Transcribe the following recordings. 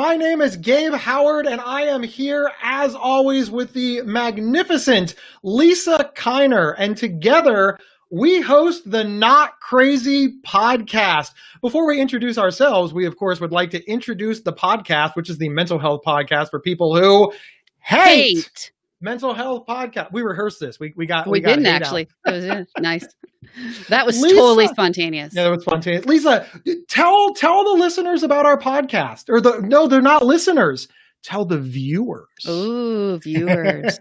My name is Gabe Howard, and I am here, as always, with the magnificent Lisa Kiner. And together, we host the Not Crazy podcast. Before we introduce ourselves, we, of course, would like to introduce the podcast, which is the mental health podcast for people who hate. Mental health podcast. We rehearsed this. We didn't actually. It was nice. That was Lisa, totally spontaneous. Yeah, that was spontaneous. Lisa, tell the listeners about our podcast. No, they're not listeners. Tell the viewers. Ooh, viewers.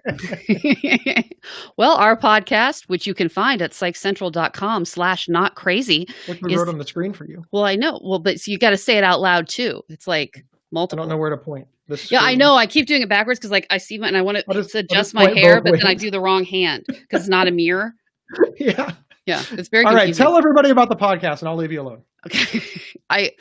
Well, our podcast, which you can find at psychcentral.com/notcrazy. Which we wrote on the screen for you. Well, I know. Well, but so you got to say it out loud too. It's like multiple. I don't know where to point. Yeah, I know. I keep doing it backwards because I see and I want to adjust my hair, but then I do the wrong hand because it's not a mirror. Yeah. Yeah, it's very all confusing. right, tell everybody about the podcast and I'll leave you alone. Okay. I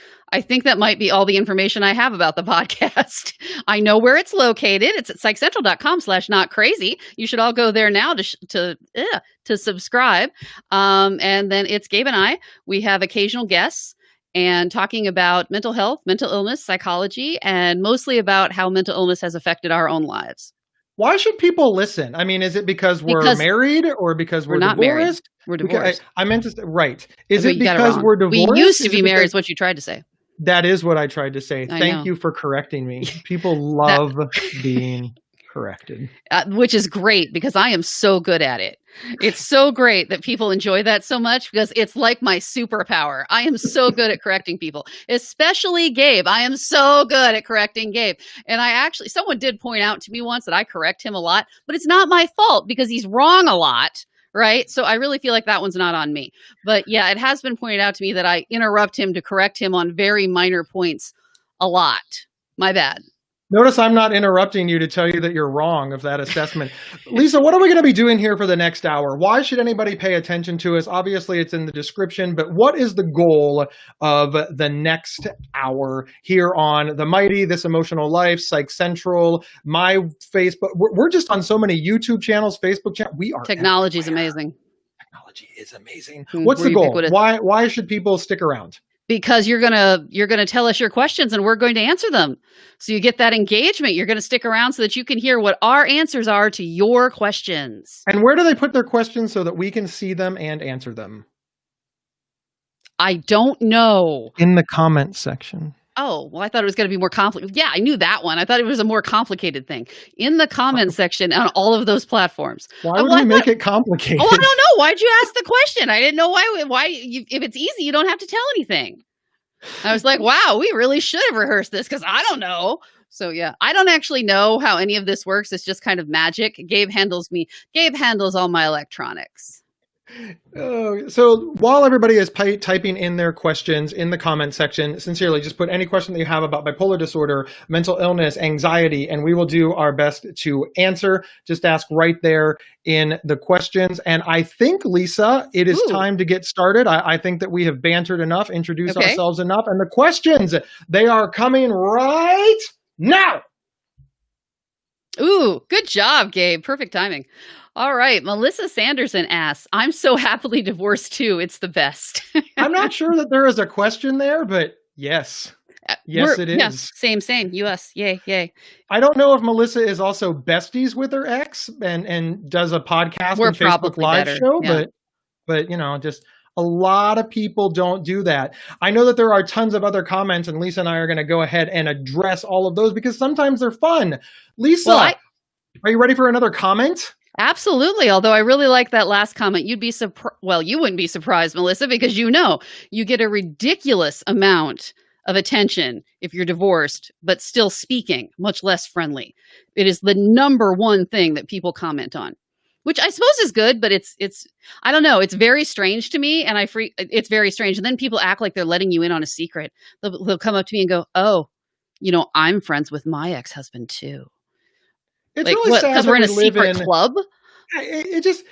think that might be all the information I have about the podcast. I know where it's located. It's at psychcentral.com/notcrazy. You should all go there now to subscribe. And then it's Gabe and I. We have occasional guests and talking about mental health, mental illness, psychology, and mostly about how mental illness has affected our own lives. Why should people listen? I mean, is it because we're married or because we're not divorced? Married. We're divorced. I meant to say, right. Is it because we're divorced? We used to be married is what you tried to say. That is what I tried to say. Thank you for correcting me. People love being corrected. Which is great because I am so good at it. It's so great that people enjoy that so much because it's like my superpower. I am so good at correcting people, especially Gabe. I am so good at correcting Gabe. And someone did point out to me once that I correct him a lot, but it's not my fault because he's wrong a lot. Right. So I really feel like that one's not on me. But yeah, it has been pointed out to me that I interrupt him to correct him on very minor points a lot. My bad. Notice I'm not interrupting you to tell you that you're wrong of that assessment. Lisa, what are we going to be doing here for the next hour? Why should anybody pay attention to us? Obviously, it's in the description, but what is the goal of the next hour here on The Mighty, This Emotional Life, Psych Central, my Facebook? We're just on so many YouTube channels, Facebook channels. We are. Technology is amazing. Technology is amazing. What's the goal? Why should people stick around? Because you're gonna tell us your questions and we're going to answer them. So you get that engagement. You're going to stick around so that you can hear what our answers are to your questions. And where do they put their questions so that we can see them and answer them? I don't know. In the comment section. Oh, well, I thought it was going to be more complicated. Yeah, I knew that one. I thought it was a more complicated thing. In the comment section on all of those platforms. Why would we make it complicated? Oh, I don't know. Why'd you ask the question? I didn't know why if it's easy, you don't have to tell anything. I was like, wow, we really should have rehearsed this because I don't know. So yeah, I don't actually know how any of this works. It's just kind of magic. Gabe handles all my electronics. So while everybody is typing in their questions in the comment section, sincerely, just put any question that you have about bipolar disorder, mental illness, anxiety, and we will do our best to answer. Just ask right there in the questions. And I think, Lisa, it is time to get started. I think that we have bantered enough, introduced ourselves enough, and the questions, they are coming right now. Ooh, good job, Gabe. Perfect timing. All right. Melissa Sanderson asks, I'm so happily divorced too. It's the best. I'm not sure that there is a question there, but yes. Yes, it is. Yeah, same. US. Yay. I don't know if Melissa is also besties with her ex and does a podcast and Facebook Live show, but just a lot of people don't do that. I know that there are tons of other comments, and Lisa and I are going to go ahead and address all of those because sometimes they're fun. Lisa, are you ready for another comment? Absolutely. Although I really like that last comment. You'd be surprised. Well, you wouldn't be surprised, Melissa, because you get a ridiculous amount of attention if you're divorced, but still speaking, much less friendly. It is the number one thing that people comment on, which I suppose is good, but it's I don't know. It's very strange to me, and it's very strange. And then people act like they're letting you in on a secret. They'll come up to me and go, "Oh, I'm friends with my ex-husband too." It's really sad because we're in a secret club. It is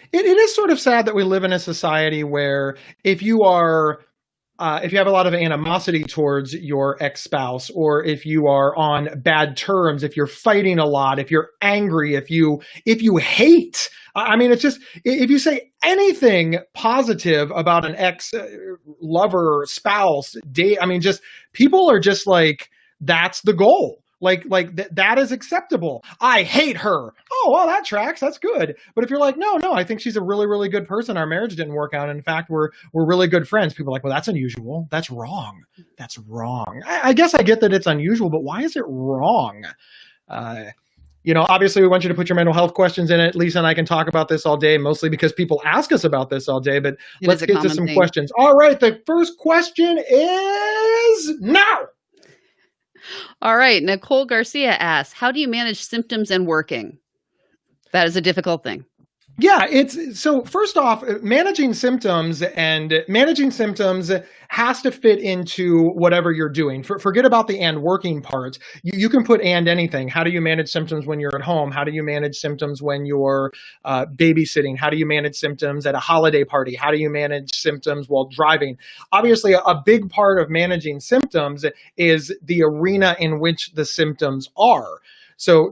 sort of sad that we live in a society where if you have a lot of animosity towards your ex-spouse, or if you are on bad terms, if you're fighting a lot, if you're angry, if you hate, I mean, it's just, if you say anything positive about an ex lover, spouse, date, I mean, just people are just like, that's the goal. That is acceptable. I hate her. Oh, well, that tracks. That's good. But if you're like, no, I think she's a really, really good person. Our marriage didn't work out. In fact, we're really good friends. People are like, well, that's unusual. That's wrong. That's wrong. I guess I get that it's unusual, but why is it wrong? Obviously we want you to put your mental health questions in it. Lisa and I can talk about this all day, mostly because people ask us about this all day, but let's get to some questions. All right. The first question is now. All right. Nicole Garcia asks, how do you manage symptoms and working? That is a difficult thing. Yeah, so first off, managing symptoms has to fit into whatever you're doing. Forget about the and working part. You can put and anything. How do you manage symptoms when you're at home? How do you manage symptoms when you're babysitting? How do you manage symptoms at a holiday party? How do you manage symptoms while driving? Obviously, a big part of managing symptoms is the arena in which the symptoms are. So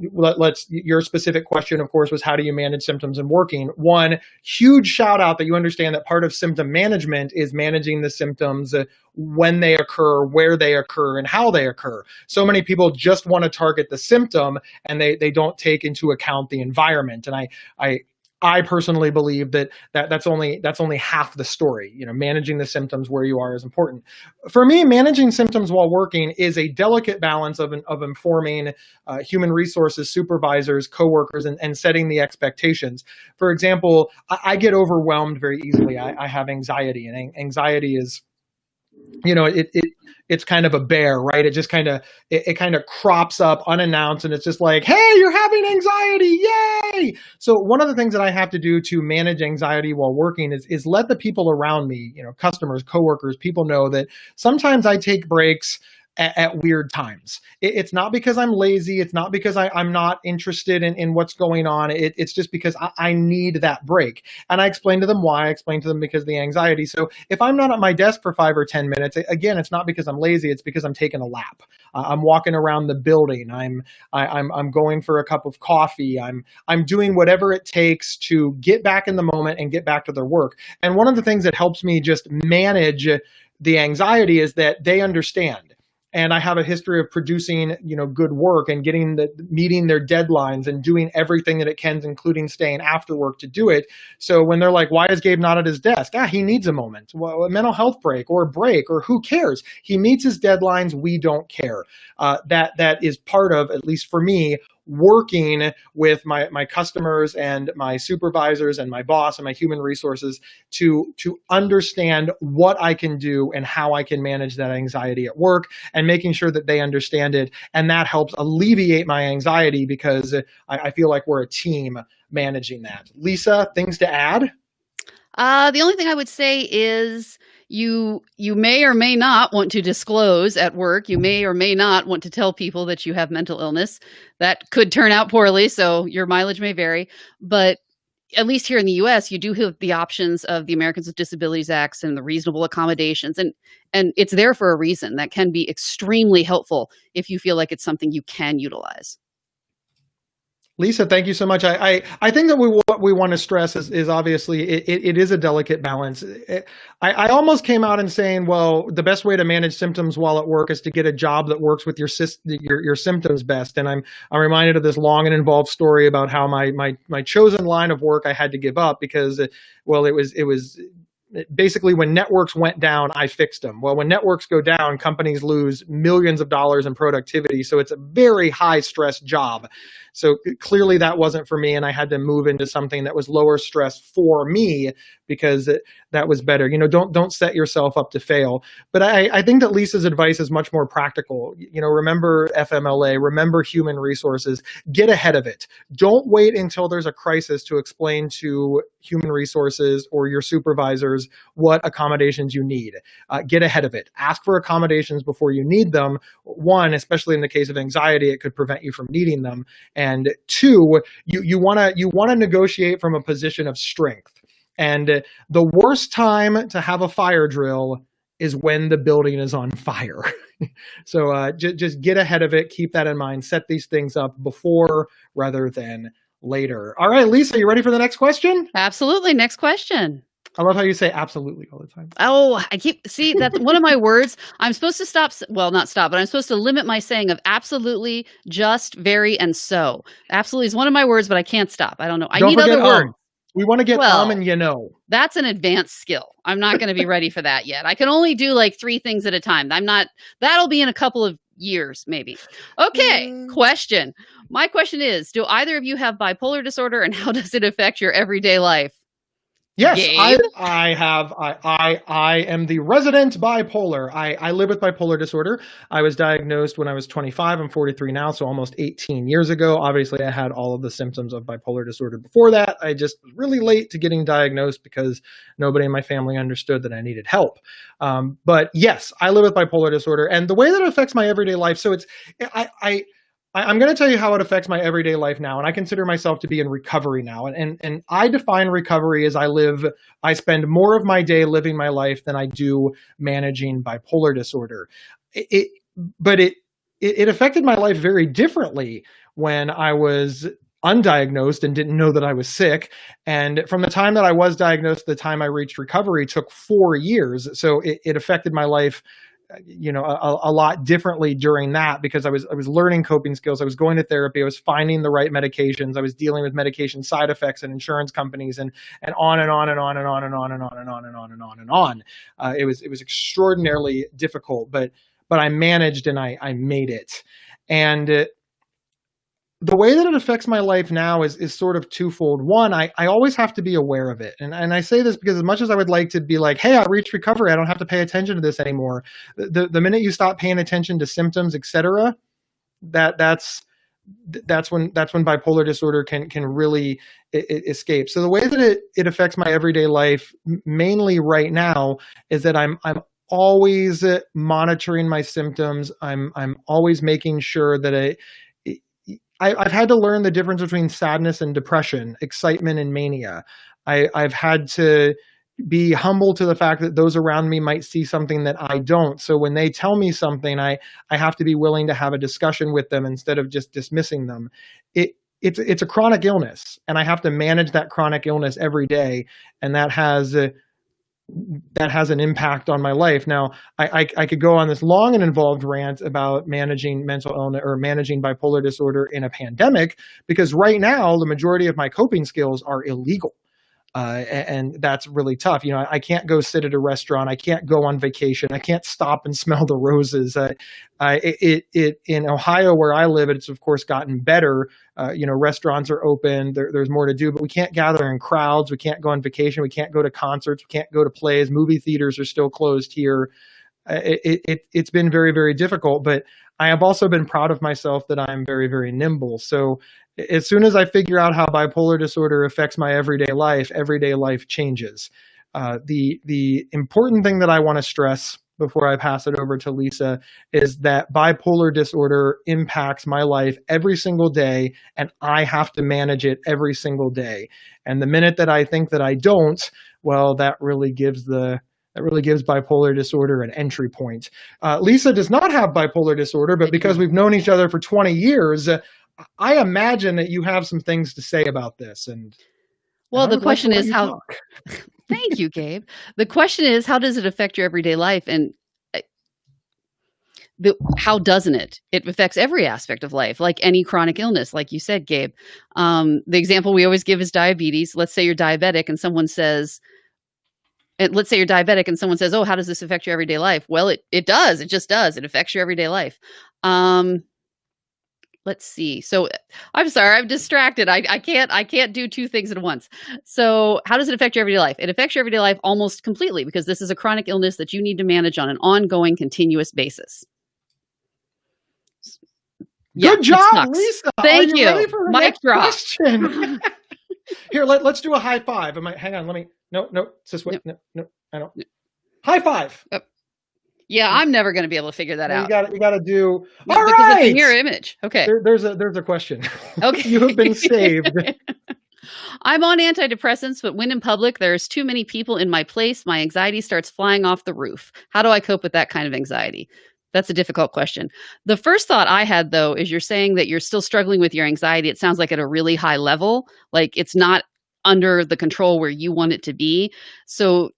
your specific question, of course, was how do you manage symptoms and working? One huge shout out that you understand that part of symptom management is managing the symptoms when they occur, where they occur, and how they occur. So many people just want to target the symptom and they don't take into account the environment. And I personally believe that's only half the story. Managing the symptoms where you are is important. For me, managing symptoms while working is a delicate balance of informing human resources supervisors, coworkers, and setting the expectations. For example, I get overwhelmed very easily. I have anxiety, and anxiety is, it's kind of a bear, right? It just kind of crops up unannounced, and it's just like, hey, you're having anxiety, yay! So one of the things that I have to do to manage anxiety while working is let the people around me, customers, coworkers, people know that sometimes I take breaks at weird times. It's not because I'm lazy. It's not because I'm not interested in what's going on. It's just because I need that break. And I explain to them why. I explain to them because of the anxiety. So if I'm not at my desk for 5 or 10 minutes, again, it's not because I'm lazy. It's because I'm taking a lap. I'm walking around the building. I'm going for a cup of coffee. I'm doing whatever it takes to get back in the moment and get back to their work. And one of the things that helps me just manage the anxiety is that they understand. And I have a history of producing, good work and meeting their deadlines and doing everything that it can, including staying after work to do it. So when they're like, why is Gabe not at his desk? He needs a moment, a mental health break or a break, or who cares? He meets his deadlines. We don't care. That is part of, at least for me, working with my customers and my supervisors and my boss and my human resources to understand what I can do and how I can manage that anxiety at work, and making sure that they understand it. And that helps alleviate my anxiety because I feel like we're a team managing that. Lisa, things to add? The only thing I would say is you may or may not want to disclose at work. You may or may not want to tell people that you have mental illness. That could turn out poorly, so your mileage may vary. But at least here in the U.S., you do have the options of the Americans with Disabilities Act and the reasonable accommodations. And it's there for a reason. That can be extremely helpful if you feel like it's something you can utilize. Lisa, thank you so much. I think that what we want to stress is obviously it is a delicate balance. I almost came out and saying, well, the best way to manage symptoms while at work is to get a job that works with your symptoms best. And I'm reminded of this long and involved story about how my chosen line of work I had to give up because, it was basically when networks went down, I fixed them. Well, when networks go down, companies lose millions of dollars in productivity. So it's a very high stress job. So clearly that wasn't for me, and I had to move into something that was lower stress for me because that was better. Don't set yourself up to fail. But I think that Lisa's advice is much more practical. Remember FMLA, remember human resources, get ahead of it. Don't wait until there's a crisis to explain to human resources or your supervisors what accommodations you need. Get ahead of it. Ask for accommodations before you need them. One, especially in the case of anxiety, it could prevent you from needing them. And two, you want to negotiate from a position of strength. And the worst time to have a fire drill is when the building is on fire. So just get ahead of it. Keep that in mind. Set these things up before rather than later. All right, Lisa, you ready for the next question? Absolutely. Next question. I love how you say absolutely all the time. Oh, see, that's one of my words. I'm supposed to stop, well, not stop, but I'm supposed to limit my saying of absolutely, just, very, and so. Absolutely is one of my words, but I can't stop. I don't know. I Don't need forget other words. We want to get Well, and you know. That's an advanced skill. I'm not going to be ready for that yet. I can only do like 3 things at a time. That'll be in a couple of years, maybe. Okay, question. My question is, do either of you have bipolar disorder, and how does it affect your everyday life? Yes, Gabe? I am the resident bipolar. I live with bipolar disorder. I was diagnosed when I was 25. I'm 43 now, so almost 18 years ago. Obviously, I had all of the symptoms of bipolar disorder before that. I just was really late to getting diagnosed because nobody in my family understood that I needed help. But yes, I live with bipolar disorder, and the way that it affects my everyday life. So I'm going to tell you how it affects my everyday life now, and I consider myself to be in recovery now. And I define recovery as I spend more of my day living my life than I do managing bipolar disorder. But it affected my life very differently when I was undiagnosed and didn't know that I was sick. And from the time that I was diagnosed to the time I reached recovery took 4 years. So it affected my life a lot differently during that, because I was learning coping skills. I was going to therapy. I was finding the right medications. I was dealing with medication side effects and insurance companies and on and on and on and on and on and on and on and on and on and on. It was extraordinarily difficult, but I managed and I made it. And the way that it affects my life now is sort of twofold. One, I always have to be aware of it. And I say this because as much as I would like to be like, hey, I reached recovery, I don't have to pay attention to this anymore. The minute you stop paying attention to symptoms, et cetera, that's when bipolar disorder can really escape. So the way that it affects my everyday life, mainly right now, is that I'm always monitoring my symptoms. I'm always making sure that I've had to learn the difference between sadness and depression, excitement and mania. I've had to be humble to the fact that those around me might see something that I don't. So when they tell me something, I have to be willing to have a discussion with them instead of just dismissing them. It's a chronic illness, and I have to manage that chronic illness every day, and that has an impact on my life. Now, I could go on this long and involved rant about managing mental illness or managing bipolar disorder in a pandemic, because right now the majority of my coping skills are illegal. And that's really tough. I can't go sit at a restaurant. I can't go on vacation. I can't stop and smell the roses. In Ohio, where I live, it's of course gotten better. Restaurants are open. There's more to do, but we can't gather in crowds. We can't go on vacation. We can't go to concerts. We can't go to plays. Movie theaters are still closed here. It's been very, very difficult, but I have also been proud of myself that I'm very, very nimble. So as soon as I figure out how bipolar disorder affects my everyday life changes. The important thing that I want to stress before I pass it over to Lisa is that bipolar disorder impacts my life every single day, and I have to manage it every single day. And the minute that I think that I don't, well, that really gives bipolar disorder an entry point. Lisa does not have bipolar disorder, but because we've known each other for 20 years, I imagine that you have some things to say about this. Well, the question is how. Thank you, Gabe. The question is, how does it affect your everyday life? And how doesn't it? It affects every aspect of life, like any chronic illness, like you said, Gabe. The example we always give is diabetes. Let's say you're diabetic and someone says, oh, how does this affect your everyday life? Well, it does. It just does. It affects your everyday life. Let's see. So I'm sorry, I'm distracted. I can't do 2 things at once. So how does it affect your everyday life? It affects your everyday life almost completely, because this is a chronic illness that you need to manage on an ongoing, continuous basis. Good job, Lisa. Thank you. Ready for the Mic next drop. question? Here, let's do a high five. Hang on, no, it's this way. No, I don't. High five. Yeah, I'm never going to be able to figure that out. You got to do. All right. Because it's a mirror image. Okay. There's a question. Okay. You have been saved. I'm on antidepressants, but when in public, there's too many people in my place. My anxiety starts flying off the roof. How do I cope with that kind of anxiety? That's a difficult question. The first thought I had, though, is you're saying that you're still struggling with your anxiety. It sounds like at a really high level, like it's not under the control where you want it to be. So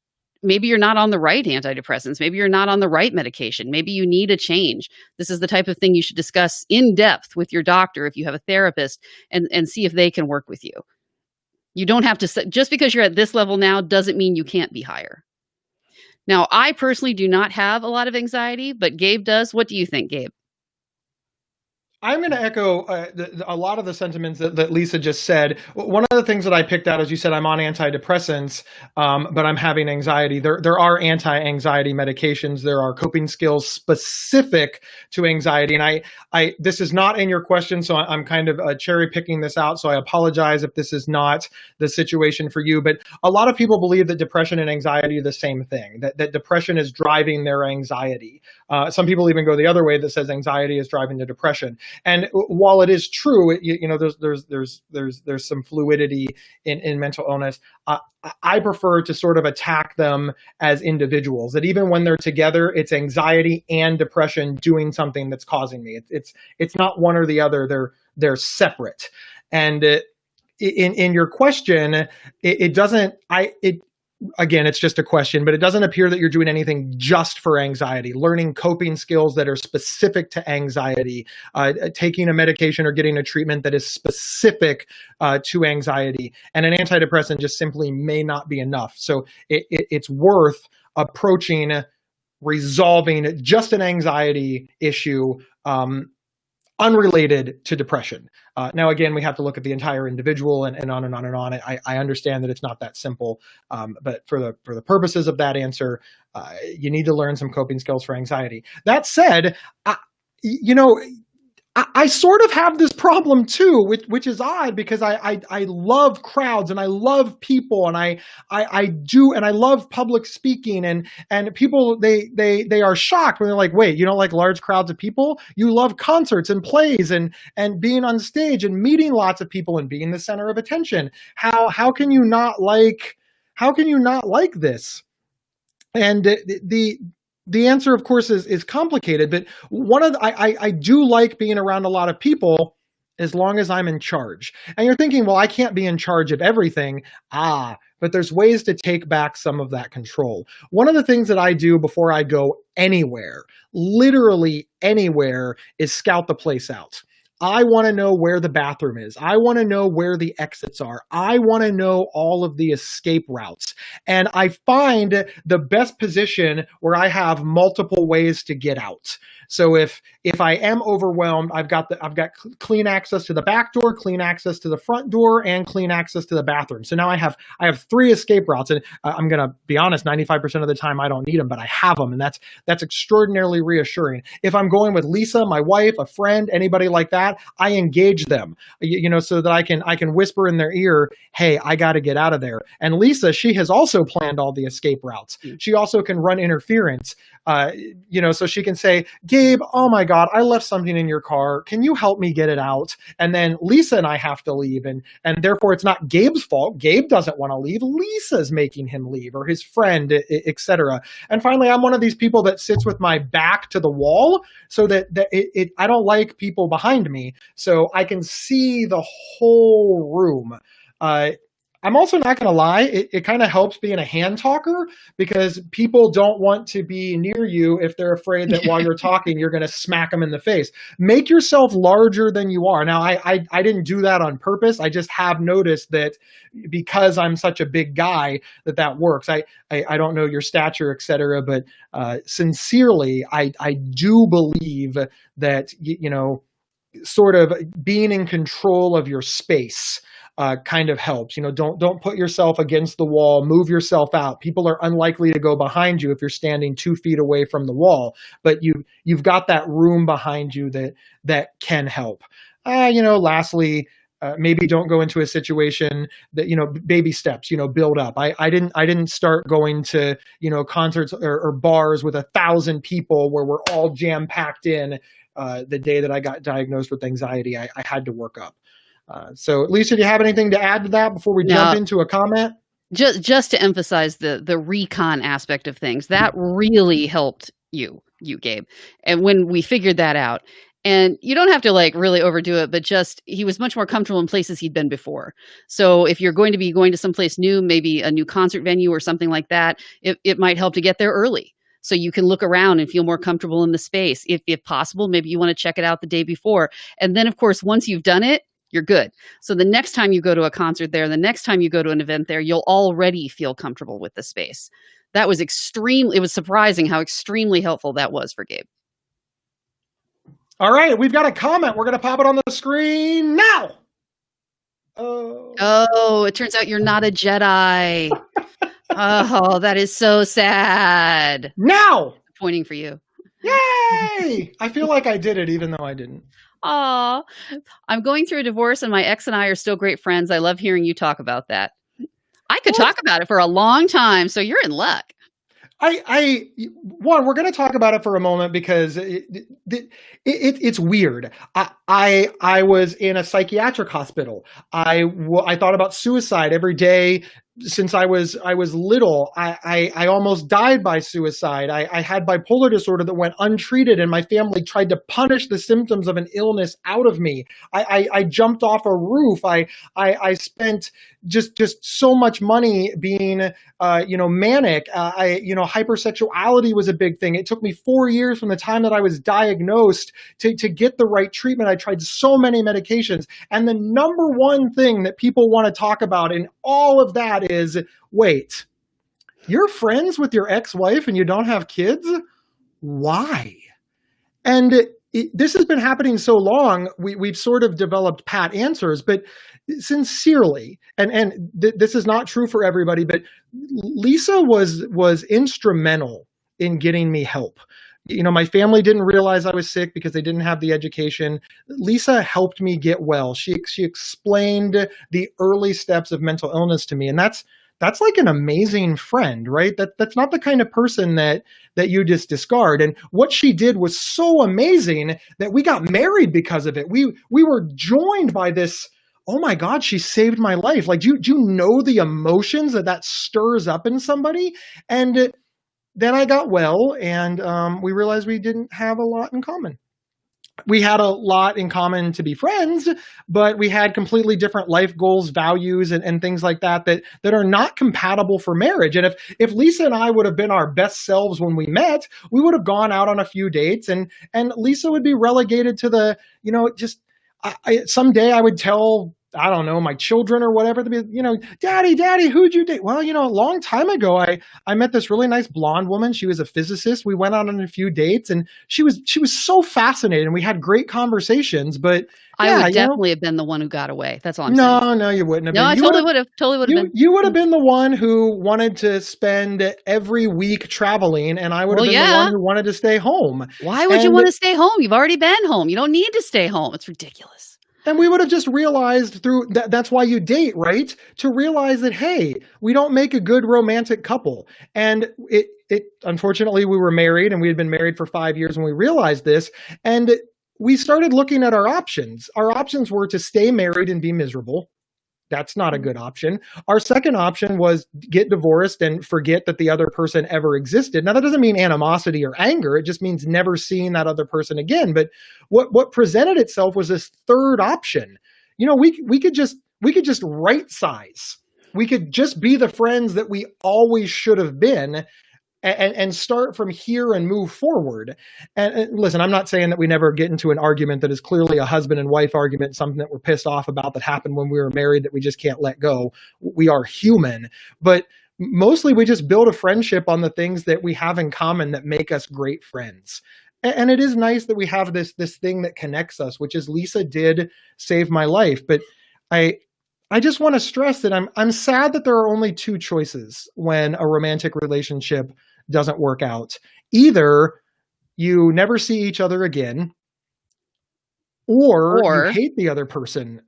maybe you're not on the right antidepressants. Maybe you're not on the right medication. Maybe you need a change. This is the type of thing you should discuss in depth with your doctor if you have a therapist, and see if they can work with you. You don't have to, just because you're at this level now doesn't mean you can't be higher. Now, I personally do not have a lot of anxiety, but Gabe does. What do you think, Gabe? I'm going to echo a lot of the sentiments that Lisa just said. One of the things that I picked out, as you said, I'm on antidepressants, but I'm having anxiety. There are anti-anxiety medications. There are coping skills specific to anxiety. And I this is not in your question, so I'm kind of cherry picking this out. So I apologize if this is not the situation for you. But a lot of people believe that depression and anxiety are the same thing, that depression is driving their anxiety. Some people even go the other way that says anxiety is driving the depression. And while it is true, there's some fluidity in mental illness. I prefer to sort of attack them as individuals. That even when they're together, it's anxiety and depression doing something that's causing me. It's not one or the other. They're separate. And in your question, it doesn't. Again, it's just a question, but it doesn't appear that you're doing anything just for anxiety. Learning coping skills that are specific to anxiety, taking a medication or getting a treatment that is specific to anxiety, and an antidepressant just simply may not be enough. So it's worth approaching resolving just an anxiety issue unrelated to depression. Now, again, we have to look at the entire individual and on and on and on. I understand that it's not that simple, but for the purposes of that answer, you need to learn some coping skills for anxiety. That said, I sort of have this problem too, which is odd because I love crowds and I love people and I love public speaking and people they are shocked when they're like, wait, you don't like large crowds of people? You love concerts and plays and being on stage and meeting lots of people and being the center of attention. How can you not like this? And the answer, of course, is complicated, but I do like being around a lot of people as long as I'm in charge. And you're thinking, well, I can't be in charge of everything. But there's ways to take back some of that control. One of the things that I do before I go anywhere, literally anywhere, is scout the place out. I want to know where the bathroom is. I want to know where the exits are. I want to know all of the escape routes. And I find the best position where I have multiple ways to get out. So if I am overwhelmed, I've got clean access to the back door, clean access to the front door, and clean access to the bathroom. So now I have 3 escape routes, and I'm going to be honest, 95% of the time I don't need them, but I have them, and that's extraordinarily reassuring. If I'm going with Lisa, my wife, a friend, anybody like that, I engage them, so that I can whisper in their ear, hey, I got to get out of there. And Lisa, she has also planned all the escape routes. She also can run interference, so she can say, Gabe, oh my God, I left something in your car. Can you help me get it out? And then Lisa and I have to leave. And therefore it's not Gabe's fault. Gabe doesn't want to leave. Lisa's making him leave, or his friend, etc. And finally, I'm one of these people that sits with my back to the wall so that I don't like people behind me. So I can see the whole room. I'm also not going to lie, it kind of helps being a hand talker because people don't want to be near you if they're afraid that while you're talking, you're going to smack them in the face. Make yourself larger than you are. Now, I didn't do that on purpose. I just have noticed that because I'm such a big guy that works. I don't know your stature, et cetera, but sincerely, I do believe that, sort of being in control of your space kind of helps. Don't put yourself against the wall, move yourself out. People are unlikely to go behind you if you're standing 2 feet away from the wall, but you've got that room behind you that can help. Lastly, maybe don't go into a situation that, baby steps, build up. I didn't start going to, concerts or bars with 1,000 people where we're all jam packed in the day that I got diagnosed with anxiety. I had to work up. So Lisa, do you have anything to add to that before we jump into a comment? Just to emphasize the recon aspect of things, that really helped you, Gabe. And when we figured that out, And you don't have to like really overdo it, but just he was much more comfortable in places he'd been before. So if you're going to be going to someplace new, maybe a new concert venue or something like that, it might help to get there early. So you can look around and feel more comfortable in the space. If possible, maybe you want to check it out the day before. And then of course, once you've done it, you're good. So the next time you go to a concert there, the next time you go to an event there, you'll already feel comfortable with the space. That was it was surprising how extremely helpful that was for Gabe. All right, we've got a comment. We're going to pop it on the screen now. Oh, it turns out you're not a Jedi. Oh, that is so sad. Now! Pointing for you. Yay! I feel like I did it even though I didn't. Aw, I'm going through a divorce and my ex and I are still great friends. I love hearing you talk about that. I could talk about it for a long time, so you're in luck. We're going to talk about it for a moment because it's weird. I was in a psychiatric hospital. I thought about suicide every day since I was little. I almost died by suicide. I had bipolar disorder that went untreated, and my family tried to punish the symptoms of an illness out of me. I jumped off a roof. I spent just so much money being manic. Hypersexuality was a big thing. It took me 4 years from the time that I was diagnosed to get the right treatment. I tried so many medications, and the number one thing that people want to talk about in all of that is, wait, you're friends with your ex-wife and you don't have kids? Why? And this has been happening so long, we've sort of developed pat answers, but sincerely, this is not true for everybody, but Lisa was instrumental in getting me help. My family didn't realize I was sick because they didn't have the education. Lisa helped me get well. She explained the early steps of mental illness to me, and that's like an amazing friend, right? That's not the kind of person that you just discard. And what she did was so amazing that we got married because of it. We were joined by this. Oh my God, she saved my life. Like, do you know the emotions that stirs up in somebody? And then I got well, and we realized we didn't have a lot in common. We had a lot in common to be friends, but we had completely different life goals, values, and things like that are not compatible for marriage. And if Lisa and I would have been our best selves when we met, we would have gone out on a few dates, and Lisa would be relegated to the, someday I would tell, I don't know, my children or whatever, to be, Daddy, who'd you date? Well, a long time ago, I met this really nice blonde woman. She was a physicist. We went out on a few dates, and she was so fascinating. We had great conversations, but I would definitely have been the one who got away. That's all I'm saying. No, you wouldn't have been. No, I totally would have been. You would have been the one who wanted to spend every week traveling, and I would have been the one who wanted to stay home. Why would you want to stay home? You've already been home. You don't need to stay home. It's ridiculous. And we would have just realized through that's why you date, right? To realize that, hey, we don't make a good romantic couple. And it unfortunately, we were married, and we had been married for 5 years when we realized this. And we started looking at our options. Our options were to stay married and be miserable. That's not a good option. Our second option was get divorced and forget that the other person ever existed. Now, that doesn't mean animosity or anger. It just means never seeing that other person again. But what presented itself was this third option. We could just right size. We could just be the friends that we always should have been, and start from here and move forward. And listen, I'm not saying that we never get into an argument that is clearly a husband and wife argument, something that we're pissed off about that happened when we were married that we just can't let go. We are human, but mostly we just build a friendship on the things that we have in common that make us great friends. And it is nice that we have this thing that connects us, which is Lisa did save my life. But I just want to stress that I'm sad that there are only two choices when a romantic relationship doesn't work out. Either you never see each other again, or you hate the other person.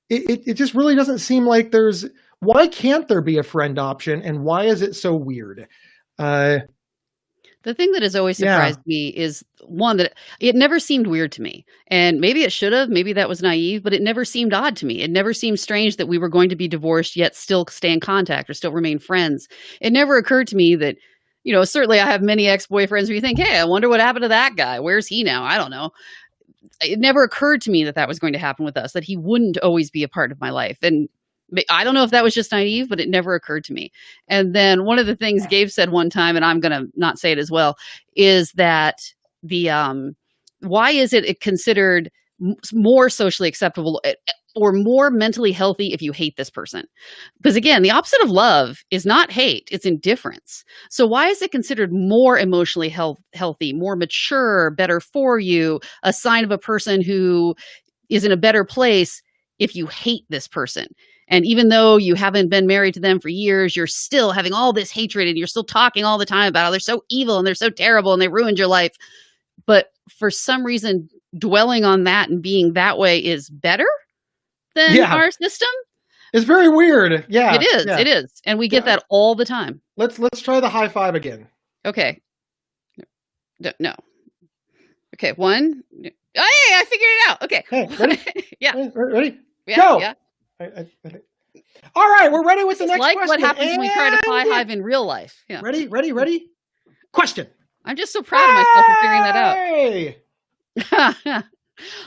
It just really doesn't seem like why can't there be a friend option, and why is it so weird? The thing that has always surprised me is, one, that it never seemed weird to me. And maybe it should have, maybe that was naive, but it never seemed odd to me. It never seemed strange that we were going to be divorced yet still stay in contact or still remain friends. It never occurred to me that, certainly I have many ex-boyfriends where you think, hey, I wonder what happened to that guy. Where's he now? I don't know. it never occurred to me that that was going to happen with us, that he wouldn't always be a part of my life. And I don't know if that was just naive, but it never occurred to me. And then one of the things Gabe said one time, and I'm going to not say it as well, is that why is it considered more socially acceptable or more mentally healthy if you hate this person? Because again, the opposite of love is not hate, it's indifference. So why is it considered more emotionally healthy, more mature, better for you, a sign of a person who is in a better place if you hate this person? And even though you haven't been married to them for years, you're still having all this hatred and you're still talking all the time about how they're so evil and they're so terrible and they ruined your life. But for some reason, dwelling on that and being that way is better than our system. It's very weird. Yeah. It is. Yeah. It is. And we get that all the time. Let's try the high five again. Okay. No. Okay. One. Oh, yeah, I figured it out. Okay. Hey, ready? Yeah. Hey, ready? Yeah. Go. Yeah. All right, we're ready with the next like question. What happens when we try to high hive in real life. Yeah. Ready? Question. I'm just so proud of myself for figuring that out. Hey!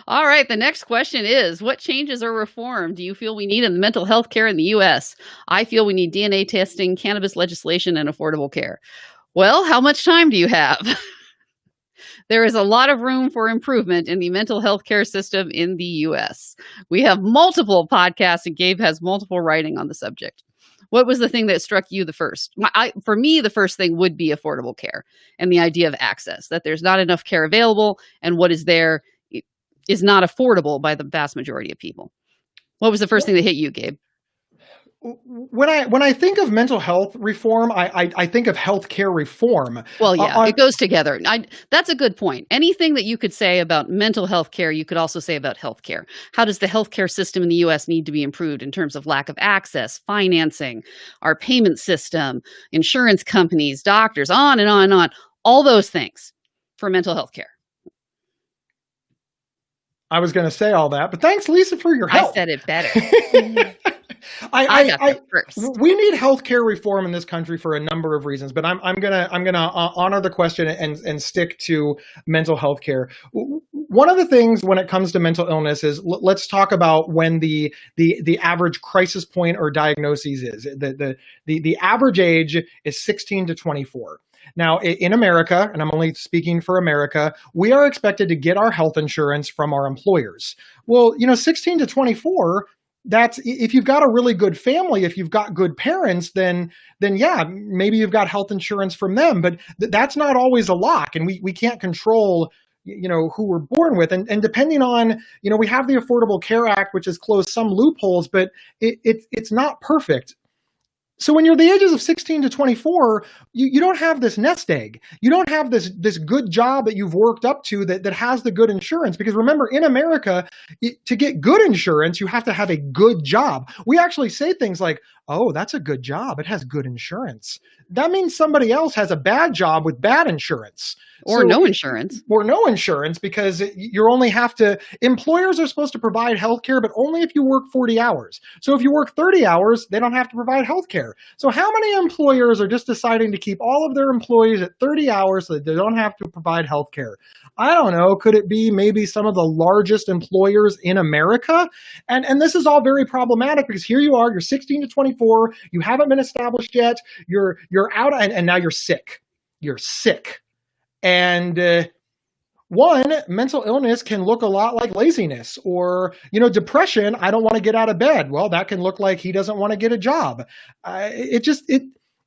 All right. The next question is, what changes or reform do you feel we need in mental health care in the U.S.? I feel we need DNA testing, cannabis legislation, and affordable care. Well, how much time do you have? There is a lot of room for improvement in the mental health care system in the U.S. We have multiple podcasts, and Gabe has multiple writing on the subject. What was the thing that struck you the first? For me, the first thing would be affordable care and the idea of access, that there's not enough care available, and what is there is not affordable by the vast majority of people. What was the first thing that hit you, Gabe? When I think of mental health reform, I think of healthcare reform. Well, yeah, it goes together. That's a good point. Anything that you could say about mental health care, you could also say about healthcare. How does the healthcare system in the U.S. need to be improved in terms of lack of access, financing, our payment system, insurance companies, doctors, on and on and on, all those things for mental health care. I was going to say all that, but thanks, Lisa, for your help. I said it better. I got that first. We need healthcare reform in this country for a number of reasons, but I'm gonna honor the question and stick to mental health care. One of the things when it comes to mental illness is let's talk about when the average crisis point or diagnosis is. The average age is 16 to 24. Now, in America, and I'm only speaking for America, we are expected to get our health insurance from our employers. Well, 16 to 24. That's if you've got a really good family, if you've got good parents, then yeah, maybe you've got health insurance from them. But that's not always a lock, and we can't control who we're born with. And depending on we have the Affordable Care Act, which has closed some loopholes, but it's not perfect. So when you're the ages of 16 to 24, you don't have this nest egg. You don't have this good job that you've worked up to that has the good insurance. Because remember, in America, to get good insurance, you have to have a good job. We actually say things like, oh, that's a good job. It has good insurance. That means somebody else has a bad job with bad insurance. Or no insurance. Or no insurance, because you only have to, employers are supposed to provide health care, but only if you work 40 hours. So if you work 30 hours, they don't have to provide health care. So how many employers are just deciding to keep all of their employees at 30 hours so that they don't have to provide health care? I don't know. Could it be maybe some of the largest employers in America? And this is all very problematic because here you are, you're 16 to 24, you haven't been established yet, you're out, and now you're sick. You're sick. And mental illness can look a lot like laziness or, depression. I don't want to get out of bed. Well, that can look like he doesn't want to get a job.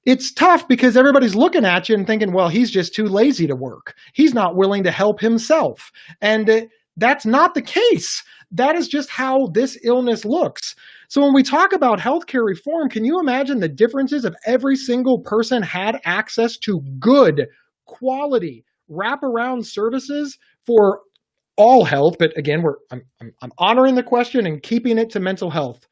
It's tough because everybody's looking at you and thinking, well, he's just too lazy to work. He's not willing to help himself. And that's not the case. That is just how this illness looks. So when we talk about healthcare reform, can you imagine the differences if every single person had access to good quality wraparound services for all health? But again, I'm honoring the question and keeping it to mental health.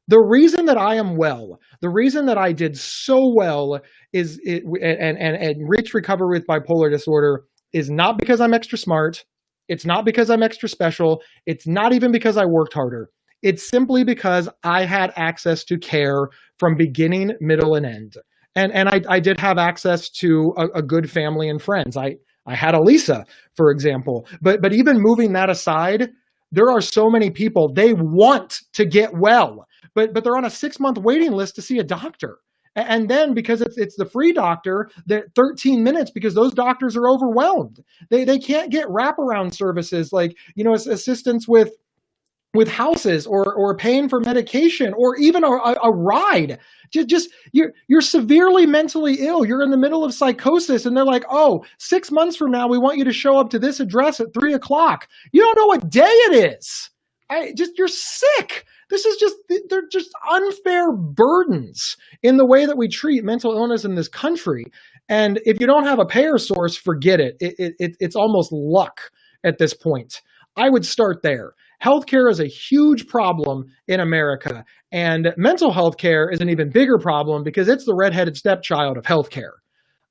The reason that I am well, the reason that I did so well and reach recovery with bipolar disorder is not because I'm extra smart. It's not because I'm extra special. It's not even because I worked harder. It's simply because I had access to care from beginning, middle, and end. And I did have access to a good family and friends. I I had a Lisa, for example. But even moving that aside, there are so many people, they want to get well, but they're on a 6-month waiting list to see a doctor. And then because it's the free doctor, they're 13 minutes because those doctors are overwhelmed. They can't get wraparound services like, assistance with houses or paying for medication or even a ride. Just you're severely mentally ill. You're in the middle of psychosis and they're like, oh, 6 months from now, we want you to show up to this address at 3:00. You don't know what day it is. You're sick. They're just unfair burdens in the way that we treat mental illness in this country. And if you don't have a payer source, forget it. It's almost luck at this point. I would start there. Healthcare is a huge problem in America, and mental health care is an even bigger problem because it's the redheaded stepchild of healthcare.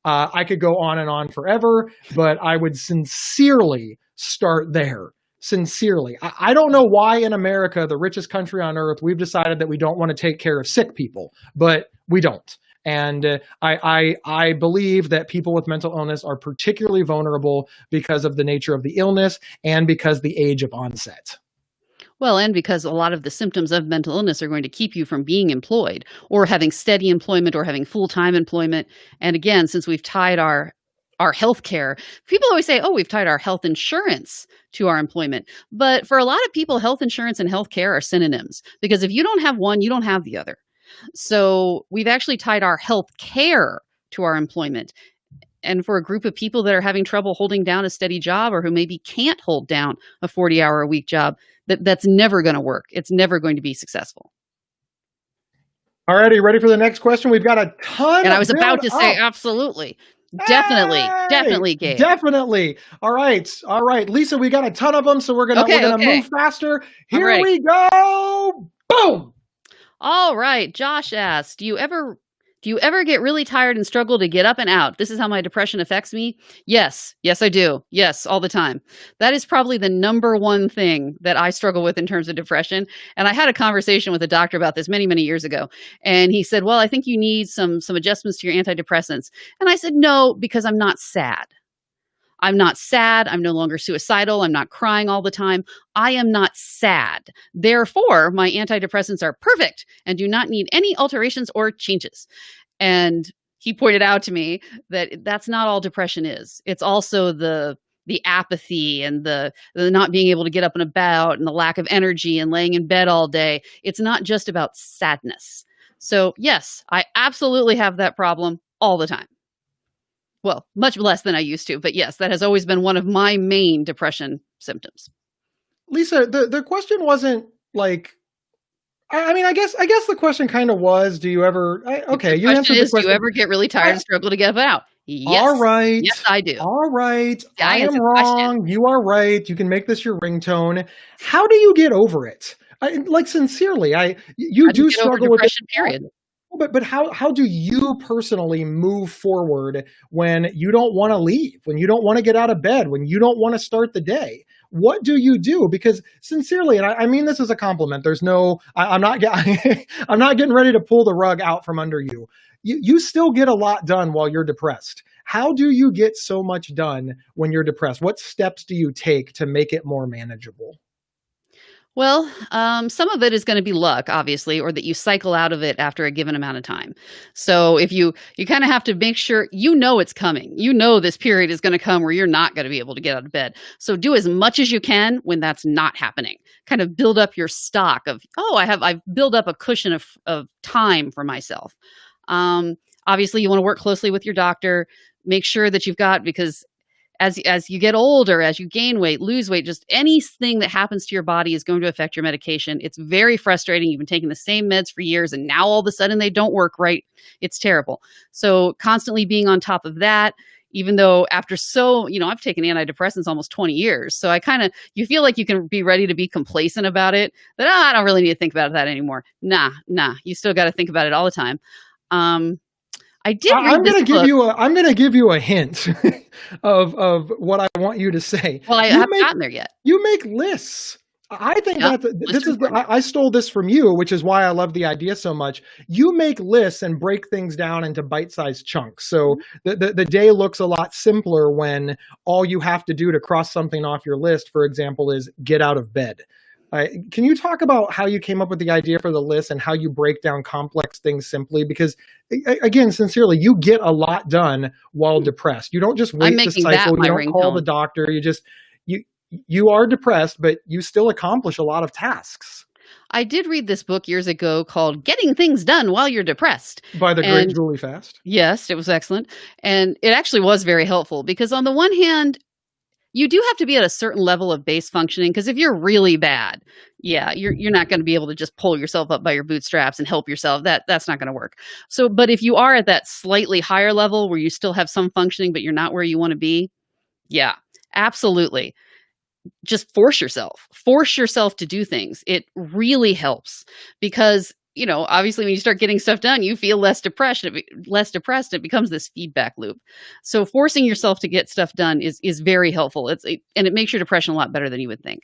I could go on and on forever, but I would sincerely start there. Sincerely. I don't know why in America, the richest country on earth, we've decided that we don't want to take care of sick people, but we don't. And I believe that people with mental illness are particularly vulnerable because of the nature of the illness and because the age of onset. Well, and because a lot of the symptoms of mental illness are going to keep you from being employed or having steady employment or having full-time employment. And again, since we've tied our health care, people always say, oh, we've tied our health insurance to our employment. But for a lot of people, health insurance and health care are synonyms because if you don't have one, you don't have the other. So we've actually tied our health care to our employment. And for a group of people that are having trouble holding down a steady job or who maybe can't hold down a 40-hour-a-week job, that's never going to work. It's never going to be successful. All righty, ready for the next question? We've got a ton. And I was about to say, absolutely. Definitely, Gabe. Definitely. All right. Lisa, we got a ton of them, so we're gonna move faster. Here we go. Boom. All right. Josh asks, do you ever get really tired and struggle to get up and out? This is how my depression affects me. Yes, I do. Yes, all the time. That is probably the number one thing that I struggle with in terms of depression. And I had a conversation with a doctor about this many, many years ago. And he said, well, I think you need some adjustments to your antidepressants. And I said, no, because I'm not sad. I'm not sad. I'm no longer suicidal. I'm not crying all the time. I am not sad. Therefore, my antidepressants are perfect and do not need any alterations or changes. And he pointed out to me that that's not all depression is. It's also the apathy and the not being able to get up and about and the lack of energy and laying in bed all day. It's not just about sadness. So yes, I absolutely have that problem all the time. Well, much less than I used to, but yes, that has always been one of my main depression symptoms. Lisa, the question wasn't like, I guess the question kind of was, do you ever, you answered the question. Do you ever get really tired and struggle to get up and out? Yes. All right. Yes, I do. All right. I am wrong. You are right. You can make this your ringtone. How do you get over it? Sincerely, you do struggle with depression, period. But how do you personally move forward when you don't want to leave, when you don't want to get out of bed, when you don't want to start the day? What do you do? Because sincerely, and I mean this as a compliment, I'm not getting ready to pull the rug out from under you. You still get a lot done while you're depressed. How do you get so much done when you're depressed? What steps do you take to make it more manageable? Well, some of it is going to be luck, obviously, or that you cycle out of it after a given amount of time. So if you kind of have to make sure it's coming. You know this period is going to come where you're not going to be able to get out of bed. So do as much as you can when that's not happening. Kind of build up your stock of, I've built up a cushion of time for myself. Obviously, you want to work closely with your doctor. Make sure that you've got, because as you get older, as you gain weight, lose weight, just anything that happens to your body is going to affect your medication. It's very frustrating. You've been taking the same meds for years and now all of a sudden they don't work right. It's terrible. So constantly being on top of that, even though I've taken antidepressants almost 20 years. So you feel like you can be ready to be complacent about it. That I don't really need to think about that anymore. Nah. You still got to think about it all the time. I'm going to give you a hint of what I want you to say. Well, I haven't gotten there yet. You make lists I think Yeah, that lists this are is important. I stole this from you, which is why I love the idea so much. You make lists and break things down into bite-sized chunks. So Mhm. the day looks a lot simpler when all you have to do to cross something off your list, for example, is get out of bed. Can you talk about how you came up with the idea for the list and how you break down complex things simply? Because again, sincerely, you get a lot done while depressed. You don't just I'm wait to making that cycle. You my don't call the ringtone. doctor. You you are depressed, but you still accomplish a lot of tasks I did read this book years ago called Getting Things Done While You're Depressed. by the great And Julie Fast. yes, it was excellent. And it actually was very helpful because, on the one hand, you do have to be at a certain level of base functioning because if you're really bad, yeah, you're not going to be able to just pull yourself up by your bootstraps and help yourself. That's not going to work. So, but if you are at that slightly higher level where you still have some functioning but you're not where you want to be, yeah, absolutely. Just force yourself to do things. It really helps because, obviously when you start getting stuff done, you feel less depressed. It becomes this feedback loop. So forcing yourself to get stuff done is very helpful. And it makes your depression a lot better than you would think.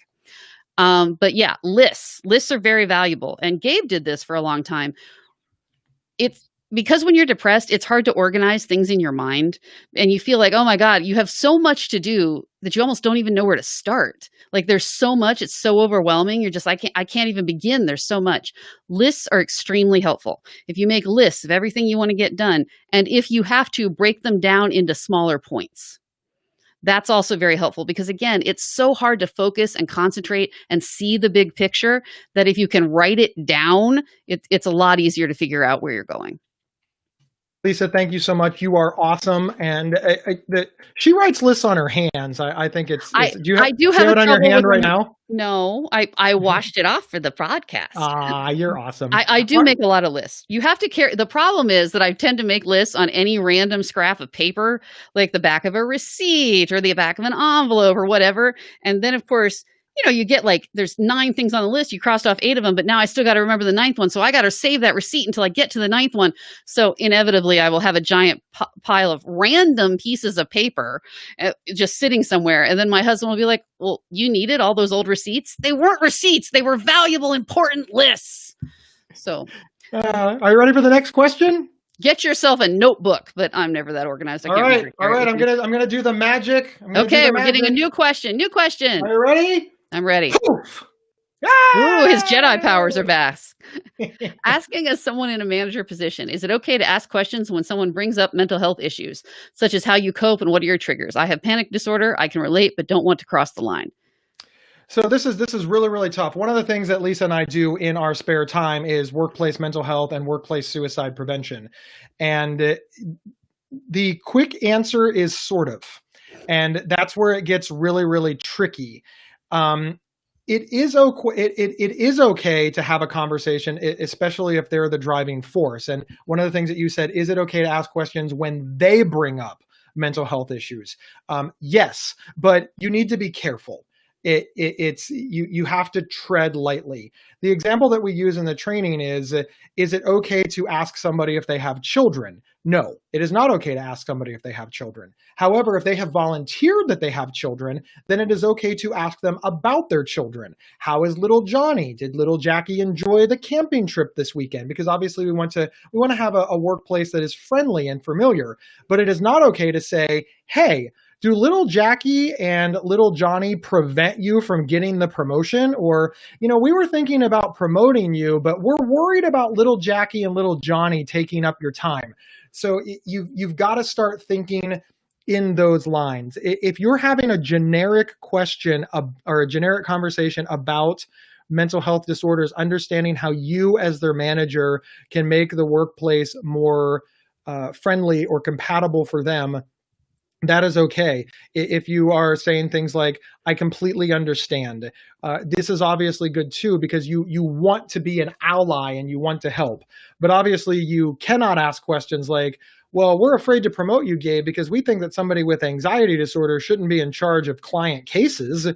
But yeah, lists are very valuable. And Gabe did this for a long time. It's because when you're depressed, it's hard to organize things in your mind and you feel like, oh my God, you have so much to do that you almost don't even know where to start. Like there's so much, it's so overwhelming. You're just, I can't even begin. There's so much. Lists are extremely helpful. If you make lists of everything you want to get done, and if you have to break them down into smaller points, that's also very helpful because again, it's so hard to focus and concentrate and see the big picture that if you can write it down, it's a lot easier to figure out where you're going. Lisa, thank you so much. You are awesome, and she writes lists on her hands. I think it's. I Do you I do have have a it on your trouble with hand right now? no, I washed it off for the podcast. Ah, you're awesome. I do Are- make a lot of lists. You have to carry the problem is that I tend to make lists on any random scrap of paper, like the back of a receipt or the back of an envelope or whatever. And then of course, you get like there's 9 things on the list. You crossed off 8 of them, but now I still got to remember the ninth one. So I got to save that receipt until I get to the ninth one. So inevitably, I will have a giant pile of random pieces of paper just sitting somewhere. And then my husband will be like, well, you needed all those old receipts? They weren't receipts. They were valuable, important lists. So are you ready for the next question? get yourself a notebook, but I'm never that organized. All right. I'm gonna do the magic. Okay, we're getting a new question. New question. Are you ready? I'm ready. Poof. Ooh, his Jedi powers are back. Asking as someone in a manager position, is it okay to ask questions when someone brings up mental health issues, such as how you cope and what are your triggers? I have panic disorder. I can relate, but don't want to cross the line. So this is really, really tough. One of the things that Lisa and I do in our spare time is workplace mental health and workplace suicide prevention. And the quick answer is sort of. And that's where it gets really, really tricky. It is okay to have a conversation, especially if they're the driving force. And one of the things that you said, is it okay to ask questions when they bring up mental health issues? Yes, but you need to be careful. You have to tread lightly. The example that we use in the training is it okay to ask somebody if they have children? No, it is not okay to ask somebody if they have children. However, if they have volunteered that they have children, then it is okay to ask them about their children. How is little Johnny? Did little Jackie enjoy the camping trip this weekend? Because obviously we want to have a workplace that is friendly and familiar, but it is not okay to say, hey, do little Jackie and little Johnny prevent you from getting the promotion? Or, we were thinking about promoting you, but we're worried about little Jackie and little Johnny taking up your time. So you've got to start thinking in those lines. If you're having a generic question or a generic conversation about mental health disorders, understanding how you as their manager can make the workplace more friendly or compatible for them, that is okay. If you are saying things like, I completely understand, this is obviously good too, because you want to be an ally and you want to help. But obviously you cannot ask questions like, well, we're afraid to promote you, Gabe, because we think that somebody with anxiety disorder shouldn't be in charge of client cases.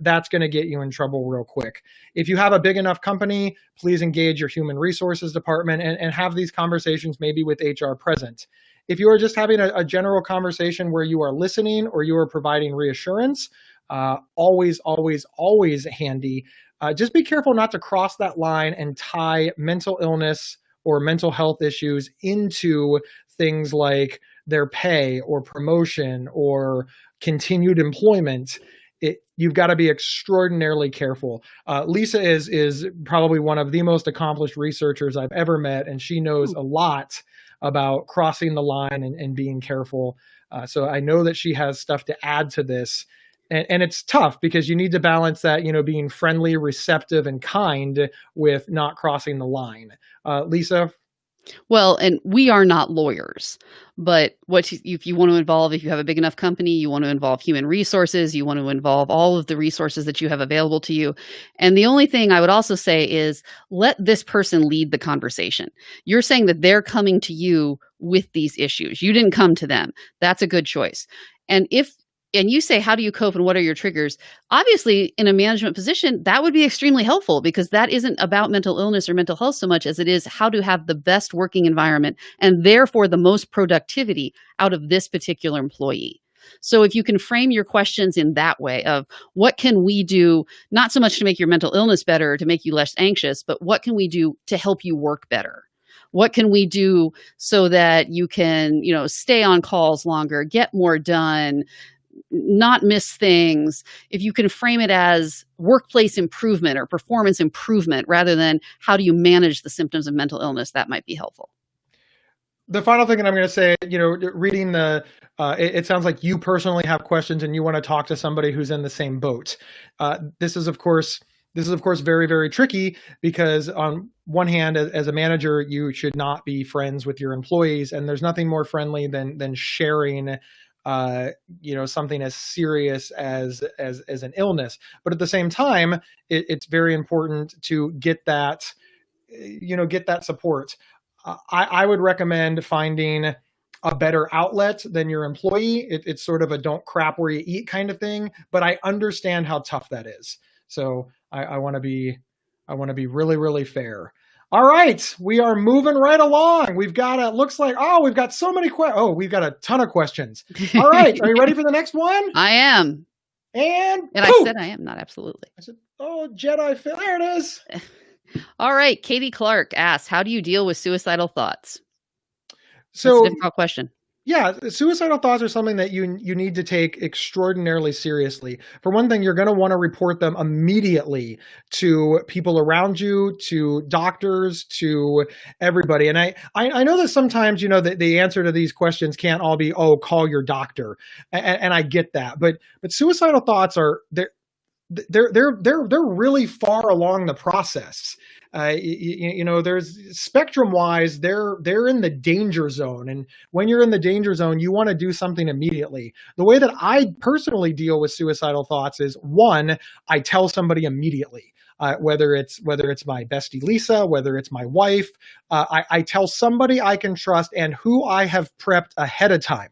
That's going to get you in trouble real quick. If you have a big enough company, please engage your human resources department and have these conversations maybe with HR present. If you are just having a general conversation where you are listening or you are providing reassurance, always, always, always handy. just be careful not to cross that line and tie mental illness or mental health issues into things like their pay or promotion or continued employment. You've got to be extraordinarily careful. Lisa is probably one of the most accomplished researchers I've ever met, and she knows a lot about crossing the line and being careful. So I know that she has stuff to add to this. And it's tough because you need to balance that, being friendly, receptive, and kind with not crossing the line. Lisa? Well, and we are not lawyers, but if you want to involve, if you have a big enough company, you want to involve human resources, you want to involve all of the resources that you have available to you. And the only thing I would also say is let this person lead the conversation. You're saying that they're coming to you with these issues. You didn't come to them. That's a good choice. And you say, how do you cope and what are your triggers? Obviously, in a management position, that would be extremely helpful because that isn't about mental illness or mental health so much as it is how to have the best working environment and therefore the most productivity out of this particular employee. So if you can frame your questions in that way of what can we do, not so much to make your mental illness better or to make you less anxious, but what can we do to help you work better? What can we do so that you can, stay on calls longer, get more done, not miss things? If you can frame it as workplace improvement or performance improvement rather than how do you manage the symptoms of mental illness, that might be helpful. The final thing that I'm going to say, reading it sounds like you personally have questions and you want to talk to somebody who's in the same boat. This is of course very, very tricky because on one hand, as a manager, you should not be friends with your employees, and there's nothing more friendly than sharing something as serious as an illness. But at the same time, it's very important to get that support. I would recommend finding a better outlet than your employee. It's sort of a don't crap where you eat kind of thing, but I understand how tough that is. So I want to be really, really fair. All right, we are moving right along. We've got we've got so many we've got a ton of questions. All right, are you ready for the next one? I am. And I said I am, not absolutely. I said, Jedi, there it is. All right, Katie Clark asks, how do you deal with suicidal thoughts? So that's a difficult question. Yeah, suicidal thoughts are something that you need to take extraordinarily seriously. For one thing, you're going to want to report them immediately to people around you, to doctors, to everybody. And I know that sometimes, the answer to these questions can't all be, call your doctor. And I get that. But suicidal thoughts they're really far along the process. There's spectrum wise, they're in the danger zone. And when you're in the danger zone, you want to do something immediately. The way that I personally deal with suicidal thoughts is one, I tell somebody immediately. Whether it's my bestie Lisa, whether it's my wife, I tell somebody I can trust and who I have prepped ahead of time.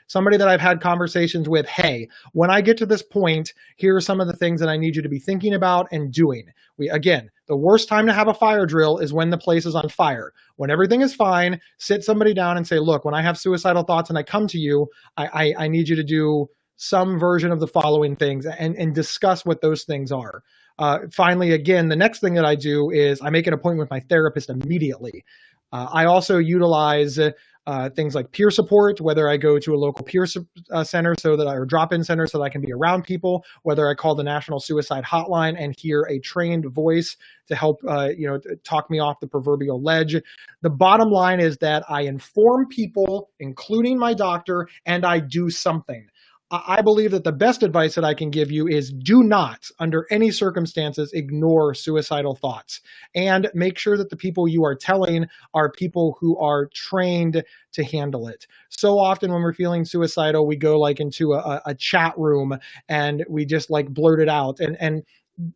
Somebody that I've had conversations with, hey, when I get to this point, here are some of the things that I need you to be thinking about and doing. The worst time to have a fire drill is when the place is on fire. When everything is fine, sit somebody down and say, look, when I have suicidal thoughts and I come to you, I need you to do some version of the following things and discuss what those things are. Finally, again, the next thing that I do is I make an appointment with my therapist immediately. I also utilize things like peer support, whether I go to a local peer center or drop-in center so that I can be around people, whether I call the National Suicide Hotline and hear a trained voice to help, talk me off the proverbial ledge. The bottom line is that I inform people, including my doctor, and I do something. I believe that the best advice that I can give you is do not, under any circumstances, ignore suicidal thoughts, and make sure that the people you are telling are people who are trained to handle it. So often when we're feeling suicidal, we go into a chat room and we just blurt it out. And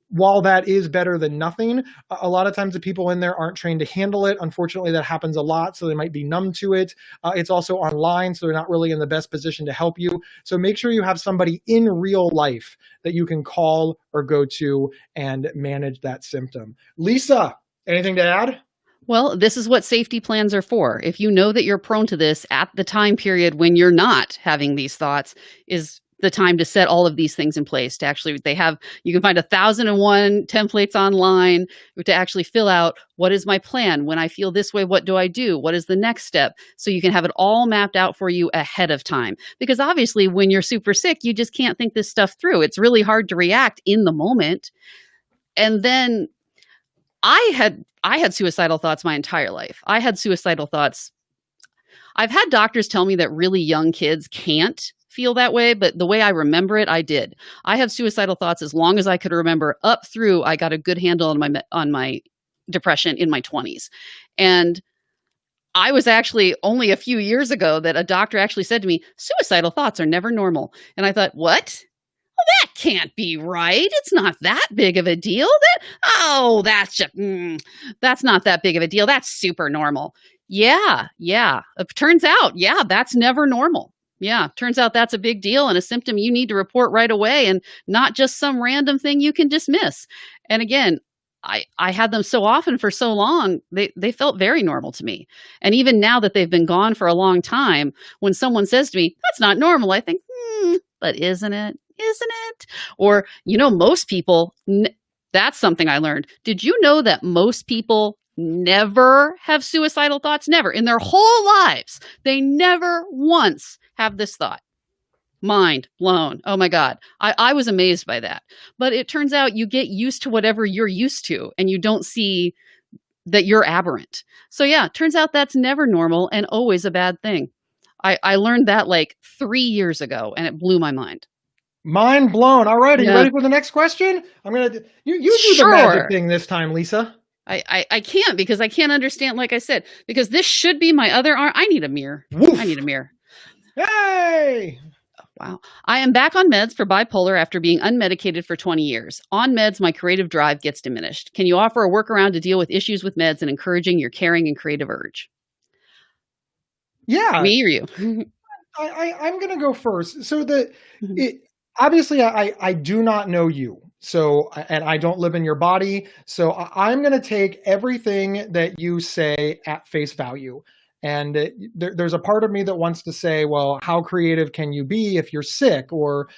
while that is better than nothing, a lot of times the people in there aren't trained to handle it. Unfortunately, that happens a lot, so they might be numb to it. It's also online, so they're not really in the best position to help you. So make sure you have somebody in real life that you can call or go to and manage that symptom. Lisa, anything to add? Well, this is what safety plans are for. If you know that you're prone to this at the time period when you're not having these thoughts, the time to set all of these things in place to actually you can find 1,001 templates online to actually fill out, what is my plan? When I feel this way, what do I do? What is the next step? So you can have it all mapped out for you ahead of time. Because obviously when you're super sick, you just can't think this stuff through. It's really hard to react in the moment. And then I had suicidal thoughts my entire life. I had suicidal thoughts. I've had doctors tell me that really young kids can't feel that way, but the way I remember it, I did. I have suicidal thoughts as long as I could remember, up through I got a good handle on my depression in my 20s. And I was actually only a few years ago that a doctor actually said to me, suicidal thoughts are never normal. And I thought, what? Well, that can't be right. It's not that big of a deal. That's not that big of a deal. That's super normal. Yeah. It turns out, that's never normal. Yeah, turns out that's a big deal and a symptom you need to report right away, and not just some random thing you can dismiss. And again, I had them so often for so long, they felt very normal to me. And even now that they've been gone for a long time, when someone says to me, that's not normal, I think, but isn't it? Isn't it? Or, most people, that's something I learned. Did you know that most people never have suicidal thoughts? Never. In their whole lives, they never once have this thought. Mind blown. Oh my God. I was amazed by that. But it turns out you get used to whatever you're used to, and you don't see that you're aberrant. So yeah, turns out that's never normal and always a bad thing. I learned that like 3 years ago, and it blew my mind. Mind blown. All right. Are you Yeah. ready for the next question? You do Sure. the magic thing this time, Lisa. I can't, because I can't understand, like I said, because this should be my other arm. I need a mirror. Woof. I need a mirror. Yay! Wow. I am back on meds for bipolar after being unmedicated for 20 years. On meds, my creative drive gets diminished. Can you offer a workaround to deal with issues with meds and encouraging your caring and creative urge? Yeah. Me or you? I'm going to go first. So obviously I do not know you. So, and I don't live in your body. So I'm going to take everything that you say at face value. And there's a part of me that wants to say, well, how creative can you be if you're sick? Or,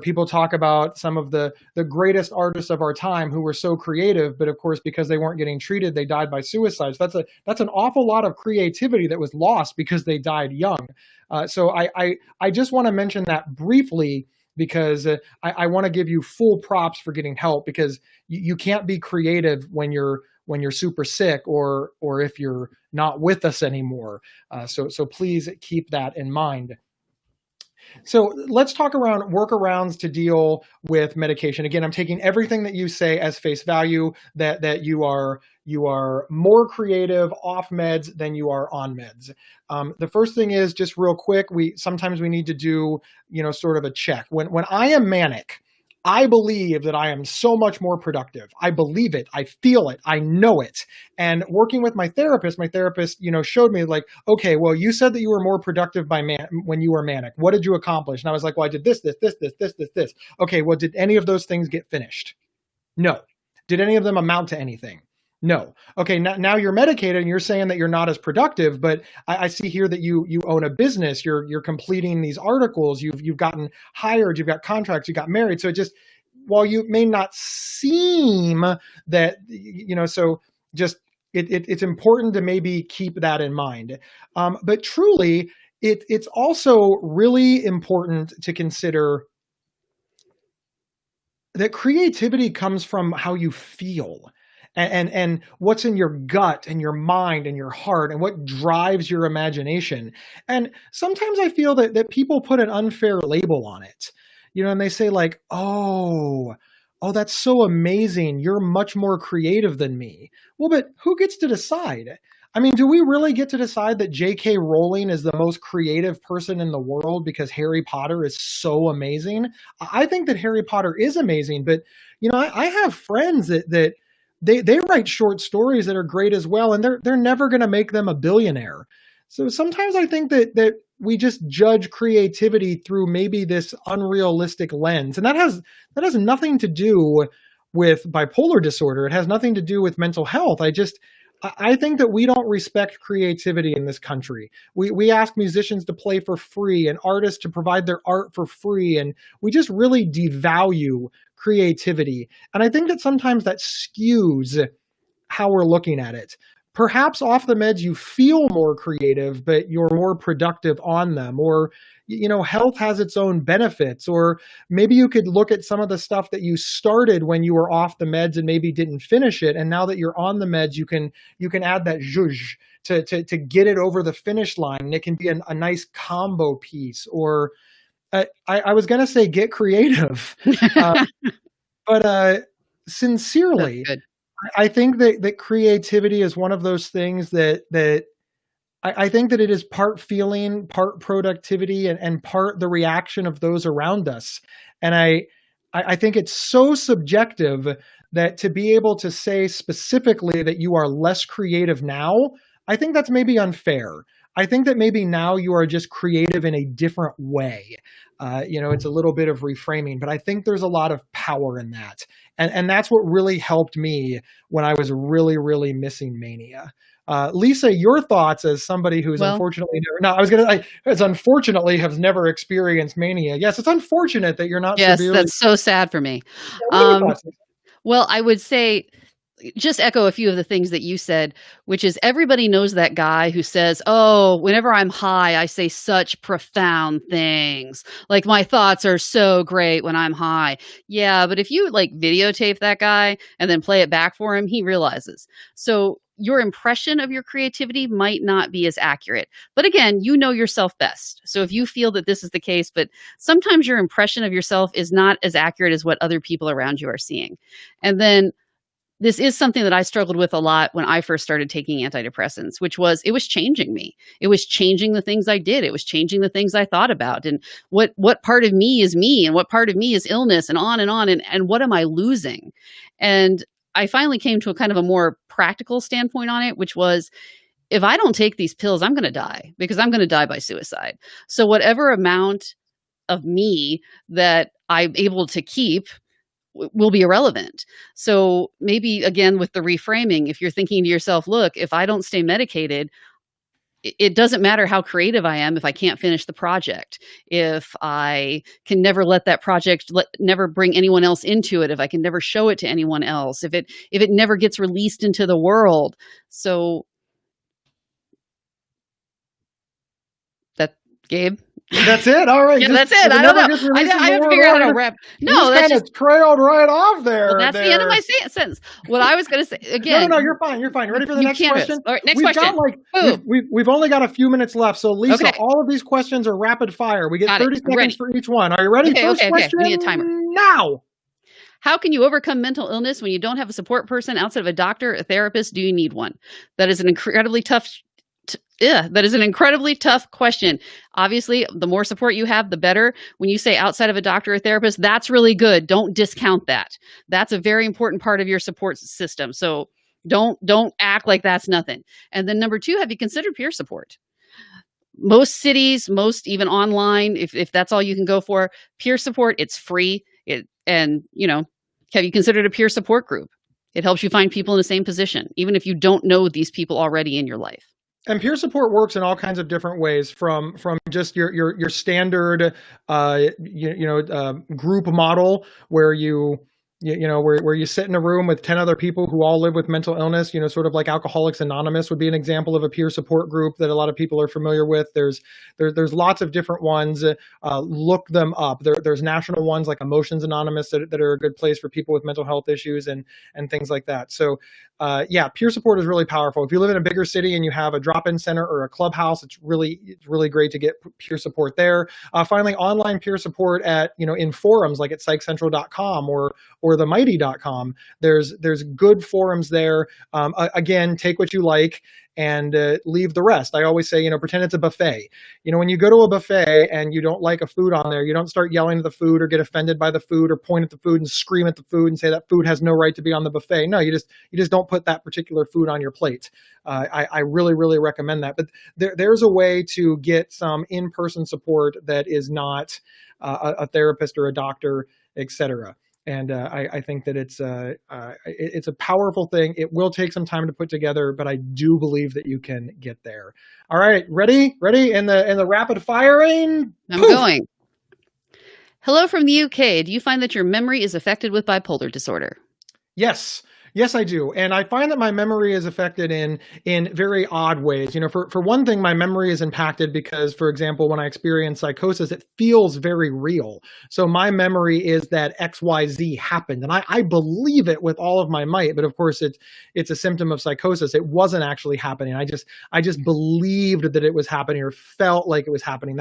people talk about some of the greatest artists of our time who were so creative, but of course, because they weren't getting treated, they died by suicide. So that's an awful lot of creativity that was lost because they died young. So I just want to mention that briefly, because I want to give you full props for getting help, because you can't be creative when you're super sick or if you're not with us anymore. So please keep that in mind. So let's talk around workarounds to deal with medication. Again, I'm taking everything that you say as face value, that you are more creative off meds than you are on meds. The first thing is, just real quick, sometimes we need to do, sort of a check. When I am manic, I believe that I am so much more productive. I believe it. I feel it. I know it. And working with my therapist, showed me like, okay, well, you said that you were more productive when you were manic. What did you accomplish? And I was like, well, I did this. Okay, well, did any of those things get finished? No. Did any of them amount to anything? No. Okay, now you're medicated and you're saying that you're not as productive, but I see here that you own a business, you're completing these articles, you've gotten hired, you've got contracts, you got married. So while you may not seem that, so just it's important to maybe keep that in mind. But truly, it's also really important to consider that creativity comes from how you feel. And what's in your gut and your mind and your heart and what drives your imagination. And sometimes I feel that people put an unfair label on it, and they say like, oh, that's so amazing. You're much more creative than me. Well, but who gets to decide? I mean, do we really get to decide that J.K. Rowling is the most creative person in the world because Harry Potter is so amazing? I think that Harry Potter is amazing, but, I have friends that they write short stories that are great as well, and they're never going to make them a billionaire. So sometimes I think that we just judge creativity through maybe this unrealistic lens, and that has nothing to do with bipolar disorder. It has nothing to do with mental health. I think that we don't respect creativity in this country. We ask musicians to play for free and artists to provide their art for free, and we just really devalue creativity. And I think that sometimes that skews how we're looking at it. Perhaps off the meds you feel more creative, but you're more productive on them. Or, health has its own benefits. Or maybe you could look at some of the stuff that you started when you were off the meds and maybe didn't finish it. And now that you're on the meds, you can add that zhuzh to get it over the finish line. And it can be a nice combo piece. Or I was going to say get creative, but sincerely, That's good. I think that creativity is one of those things that I think that it is part feeling, part productivity, and part the reaction of those around us. And I think it's so subjective that to be able to say specifically that you are less creative now, I think that's maybe unfair. I think that maybe now you are just creative in a different way. It's a little bit of reframing, but I think there's a lot of power in that. And that's what really helped me when I was really, really missing mania. Lisa, your thoughts as somebody who's Well, unfortunately never, no, I was going to, as unfortunately has never experienced mania. Yes, it's unfortunate that you're not yes, severely. that's so sad for me. Yeah, what are your Um, thoughts? well, I would say just echo a few of the things that you said, which is everybody knows that guy who says, "Oh, whenever I'm high, I say such profound things. Like my thoughts are so great when I'm high." Yeah, but if you like videotape that guy and then play it back for him, he realizes. So your impression of your creativity might not be as accurate. But again, you know yourself best. So if you feel that this is the case, but sometimes your impression of yourself is not as accurate as what other people around you are seeing. And then this is something that I struggled with a lot when I first started taking antidepressants, which was it was changing me. It was changing the things I did. It was changing the things I thought about and what part of me and what part of me is illness and on and on and what am I losing? And I finally came to a kind of a more practical standpoint on it, which was if I don't take these pills, I'm going to die because I'm going to die by suicide. So whatever amount of me that I'm able to keep will be irrelevant. So maybe again with the reframing, if you're thinking to yourself, look, if I don't stay medicated, it doesn't matter how creative I am if I can't finish the project. If I can never let that project never bring anyone else into it, if I can never show it to anyone else, if it never gets released into the world. So that Gabe. That's it. All right. Yeah, Just, that's if it. I it don't never know. gets I released in the have to world, figure out how we're to gonna- wrap. you No, just that's kind just of trailed right off there. well, that's the end of my sentence. What I was going to say No, again. no, you're fine. You're fine. Ready for the You next canvas. question? All right, next We've question. got like Boom. we've only got a few minutes left. So Lisa, Okay. all of these questions are rapid fire. We get Got it. 30 seconds Ready. for each one. Are you ready? Okay, First okay. question We need a timer. now. How can you overcome mental illness when you don't have a support person outside of a doctor, a therapist? Do you need one? That is an incredibly tough. That is an incredibly tough question. Obviously, the more support you have, the better. When you say outside of a doctor or therapist, that's really good. Don't discount that. That's a very important part of your support system. So don't act like that's nothing. And then number two, have you considered peer support? Most cities, most even online, if that's all you can go for, peer support, it's free. And have you considered a peer support group? It helps you find people in the same position, even if you don't know these people already in your life. And peer support works in all kinds of different ways, from just your standard group model where where you sit in a room with 10 other people who all live with mental illness, sort of like Alcoholics Anonymous would be an example of a peer support group that a lot of people are familiar with. There's lots of different ones. Look them up. There's national ones like Emotions Anonymous that are a good place for people with mental health issues and things like that. So peer support is really powerful. If you live in a bigger city and you have a drop-in center or a clubhouse, it's really great to get peer support there. Finally, online peer support in forums like at psychcentral.com or themighty.com. There's good forums there. Again, take what you like and leave the rest. I always say, pretend it's a buffet. When you go to a buffet and you don't like a food on there, you don't start yelling at the food or get offended by the food or point at the food and scream at the food and say that food has no right to be on the buffet. No, you just don't put that particular food on your plate. I really, really recommend that. But there's a way to get some in-person support that is not a therapist or a doctor, etc. And I think that it's a powerful thing. It will take some time to put together, but I do believe that you can get there. All right, ready? In the rapid firing. I'm Poof! going. Hello from the UK. Do you find that your memory is affected with bipolar disorder? Yes. Yes, I do. And I find that my memory is affected in very odd ways. For one thing, my memory is impacted because, for example, when I experience psychosis, it feels very real. So my memory is that XYZ happened. And I believe it with all of my might. But of course, it's a symptom of psychosis. It wasn't actually happening. I just believed that it was happening or felt like it was happening.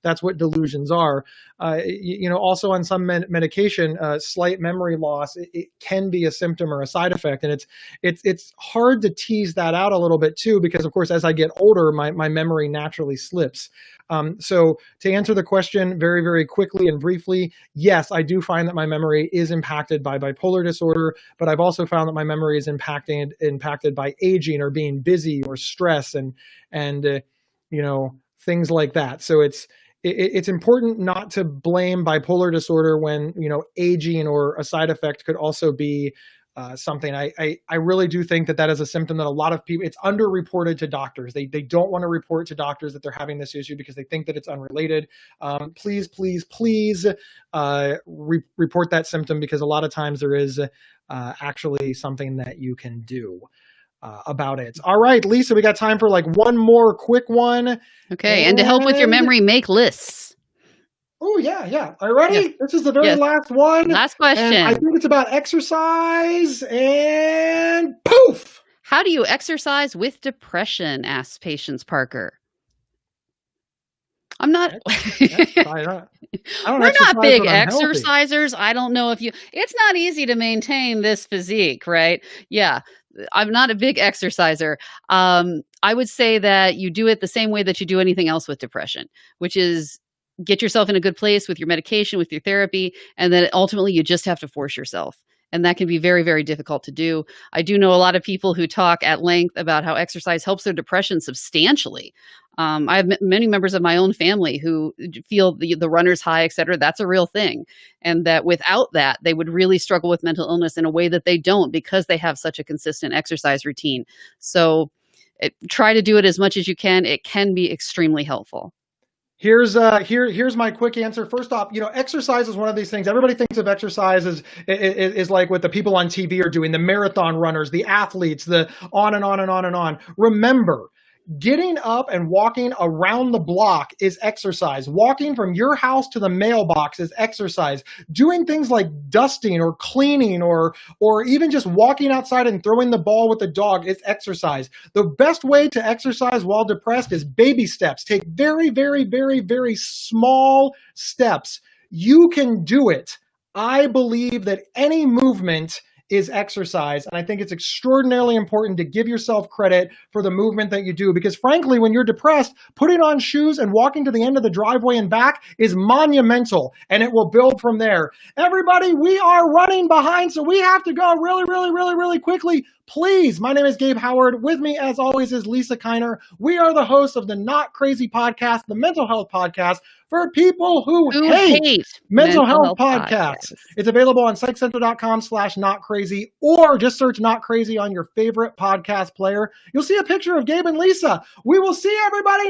That's what delusions are. Also on some medication, slight memory loss, it can be a symptom or a side effect. And it's hard to tease that out a little bit too, because of course, as I get older, my memory naturally slips. So to answer the question very, very quickly and briefly, yes, I do find that my memory is impacted by bipolar disorder, but I've also found that my memory is impacted by aging or being busy or stress and things like that. So it's important not to blame bipolar disorder when, aging or a side effect could also be something. I really do think that is a symptom that a lot of people, it's underreported to doctors. They don't want to report to doctors that they're having this issue because they think that it's unrelated. Please report that symptom, because a lot of times there is actually something that you can do about it. All right, Lisa, we got time for like one more quick one. Okay, and to help with your memory, make lists. Oh, yeah. Are you ready? Yeah. This is the very last one. Last question. And I think it's about exercise, and poof! How do you exercise with depression? Asks Patience Parker. I'm not. I don't We're not big exercise exercisers. I don't know if you. It's not easy to maintain this physique, right? Yeah. I'm not a big exerciser. I would say that you do it the same way that you do anything else with depression, which is get yourself in a good place with your medication, with your therapy, and then ultimately you just have to force yourself. And that can be very, very difficult to do. I do know a lot of people who talk at length about how exercise helps their depression substantially. I have many members of my own family who feel the runner's high, et cetera. That's a real thing. And that without that, they would really struggle with mental illness in a way that they don't, because they have such a consistent exercise routine. So try to do it as much as you can. It can be extremely helpful. Here's my quick answer. First off, exercise is one of these things. Everybody thinks of exercise is like what the people on TV are doing, the marathon runners, the athletes, the on and on and on and on. Remember, getting up and walking around the block is exercise. Walking from your house to the mailbox is exercise. Doing things like dusting or cleaning or even just walking outside and throwing the ball with the dog is exercise. The best way to exercise while depressed is baby steps. Take very, very, very, very small steps. You can do it. I believe that any movement is exercise. And I think it's extraordinarily important to give yourself credit for the movement that you do. Because frankly, when you're depressed, putting on shoes and walking to the end of the driveway and back is monumental, and it will build from there. Everybody, we are running behind, so we have to go really, really, really, really quickly. Please, my name is Gabe Howard. With me, as always, is Lisa Kiner. We are the hosts of the Not Crazy podcast, the mental health podcast for people who hate mental health podcasts. It's available on psychcentral.com/notcrazy, or just search Not Crazy on your favorite podcast player. You'll see a picture of Gabe and Lisa. We will see everybody